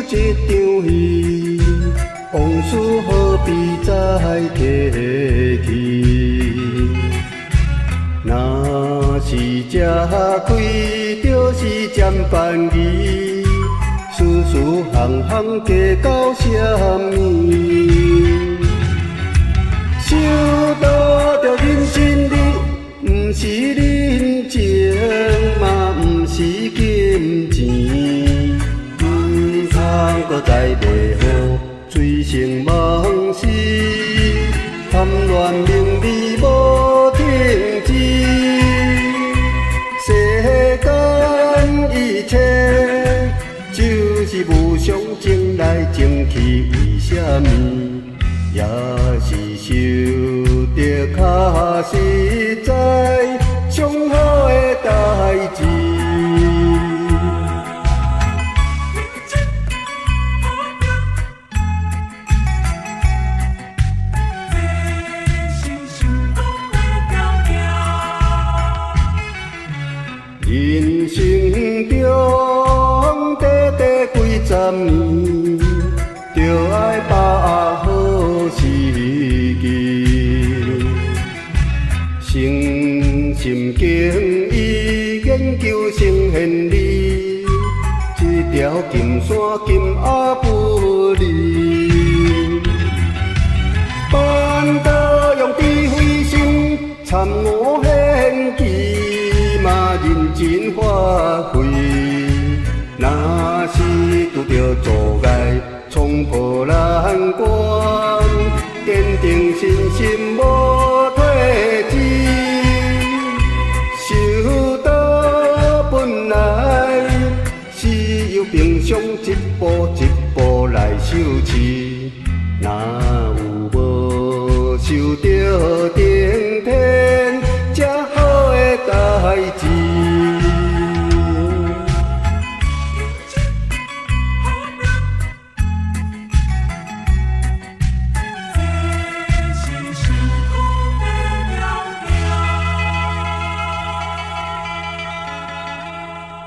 一场戏，往事何必再提起？若是吃亏，就是占便宜，事事行行计较什么？想到着认真你，不是人情，嘛不是金钱，唔通搁再卖予醉生梦死，贪恋名利无停止。世间一切就是无常情来情去，为什么？也是受着较实在上好的代志。人生中短短几十年，就爱把握好时机。诚心敬意研究成现理，一条金线金也不离。办道用智慧心，参悟献技嘛认真发挥。若是拄着阻碍，冲破难关，坚定信心无退志。受到本来是由平常一步一步来修持，若有无受着顶天这好的代志？